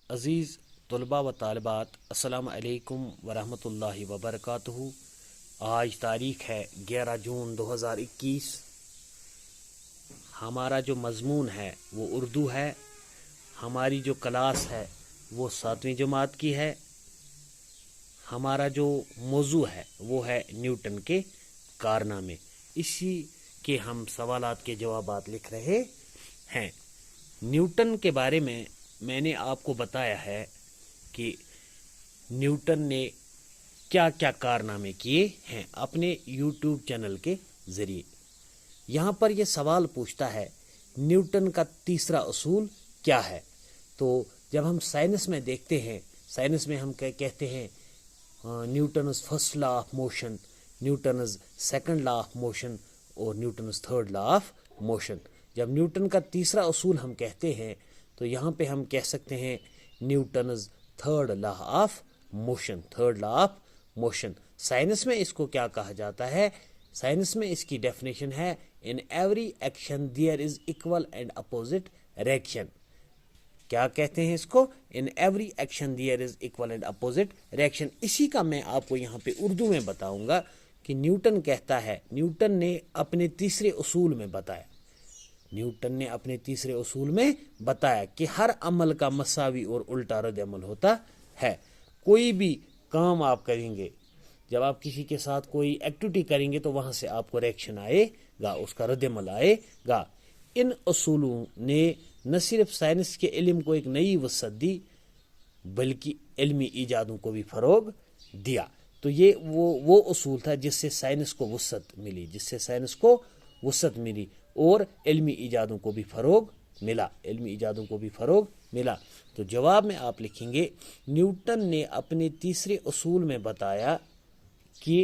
अज़ीज़ तलबा व तालिबात, अस्सलाम अलैकुम वरहमतुल्लाहि वबरकातुहू। आज तारीख़ है 11 जून 2021। हमारा जो मज़मून है वो उर्दू है। हमारी जो क्लास है वो 7वीं जमात की है। हमारा जो मौजू है वो है न्यूटन के कारनामे। इसी के हम सवालात के जवाबात लिख रहे हैं। न्यूटन के बारे में मैंने आपको बताया है कि न्यूटन ने क्या क्या कारनामे किए हैं अपने यूट्यूब चैनल के ज़रिए। यहाँ पर यह सवाल पूछता है न्यूटन का तीसरा उसूल क्या है। तो जब हम साइंस में देखते हैं, साइंस में हम कहते हैं Newton's first law of motion, Newton's second law of motion और Newton's third law of motion. जब न्यूटन का तीसरा उसूल हम कहते हैं तो यहाँ पे हम कह सकते हैं Newton's third law of motion, third law of motion. Science में इसको क्या कहा जाता है? साइंस में इसकी डेफिनेशन है in every action there is equal and opposite reaction. क्या कहते हैं इसको? In every action there is equal and opposite reaction. इसी का मैं आपको यहाँ पे उर्दू में बताऊंगा कि न्यूटन कहता है, न्यूटन ने अपने तीसरे उसूल में बताया, न्यूटन ने अपने तीसरे उसूल में बताया कि हर अमल का मसावी और उल्टा रद्द अमल होता है। कोई भी काम आप करेंगे, जब आप किसी के साथ कोई एक्टिविटी करेंगे तो वहां से आपको रिएक्शन आएगा, उसका रद्द अमल आएगा। इन उसूलों ने न सिर्फ साइंस के इल्म को एक नई वसअत दी बल्कि इल्मी ईजादों को भी फरोग दिया। तो ये वो उसूल था जिससे साइंस को वसअत मिली, जिससे साइंस को वसअत मिली और इल्मी ईजादों को भी फरोग मिला, इल्मी ईजादों को भी फरोग मिला। तो जवाब में आप लिखेंगे न्यूटन ने अपने तीसरे उसूल में बताया कि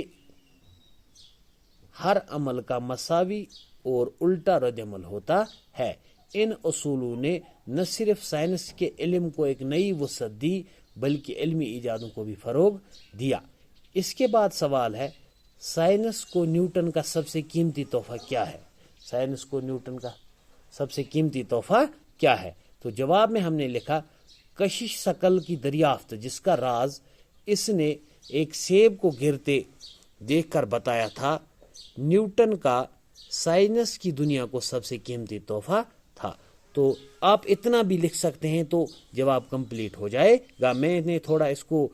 हर अमल का मसावी और उल्टा रद्द अमल होता है। इन उसूलों ने न सिर्फ साइंस के इल्म को एक नई वसअत दी बल्कि इल्मी ईजादों को भी फरोग दिया। इसके बाद सवाल है साइंस को न्यूटन का सबसे कीमती तोहफा क्या है? साइंस को न्यूटन का सबसे कीमती तोहफा क्या है? तो जवाब में हमने लिखा कशिश शकल की दरियाफ्त, जिसका राज इसने एक सेब को गिरते देखकर बताया था। न्यूटन का साइंस की दुनिया को सबसे कीमती तोहफा था। तो आप इतना भी लिख सकते हैं तो जवाब कंप्लीट हो जाएगा। मैंने थोड़ा इसको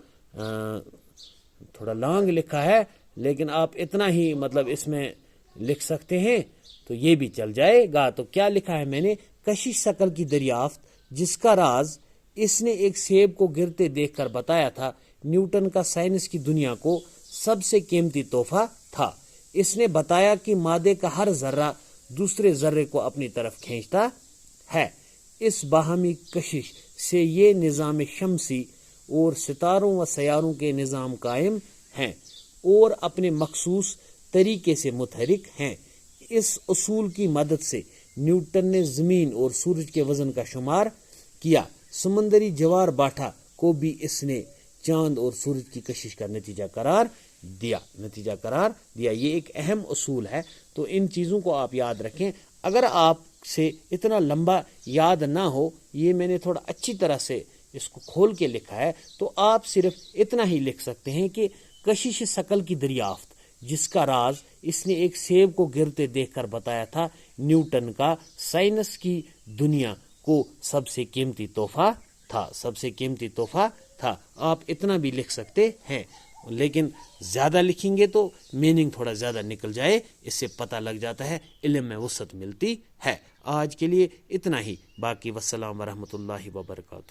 थोड़ा लॉन्ग लिखा है, लेकिन आप इतना ही मतलब इसमें लिख सकते हैं तो ये भी चल जाएगा। तो क्या लिखा है मैंने? कशिश शकल की दरियाफ्त, जिसका राज इसने एक सेब को गिरते देखकर बताया था। न्यूटन का साइंस की दुनिया को सबसे कीमती तोहफा था। इसने बताया कि मादे का हर जर्रा दूसरे जर्रे को अपनी तरफ खींचता है। इस बाहमी कशिश से ये निज़ाम शमसी और सितारों व सयारों के निज़ाम कायम हैं और अपने मखसूस तरीके से मुतहरिक हैं। इस उसूल की मदद से न्यूटन ने ज़मीन और सूरज के वजन का शुमार किया। समंदरी जवार बाठा को भी इसने चांद और सूरज की कशिश का नतीजा करार दिया। ये एक अहम उसूल है। तो इन चीज़ों को आप याद रखें। अगर आपसे इतना लंबा याद ना हो, ये मैंने थोड़ा अच्छी तरह से इसको खोल के लिखा है, तो आप सिर्फ इतना ही लिख सकते हैं कि कशिश शकल की दरियाफ्त, जिसका राज इसने एक सेब को गिरते देखकर बताया था। न्यूटन का साइंस की दुनिया को सबसे कीमती तोहफा था, सबसे कीमती तोहफा था। आप इतना भी लिख सकते हैं, लेकिन ज़्यादा लिखेंगे तो मीनिंग थोड़ा ज़्यादा निकल जाए, इससे पता लग जाता है, इल्म में वसअत मिलती है। आज के लिए इतना ही। बाकी वस्सलाम वरहमतुल्लाहि वबरकातुहू।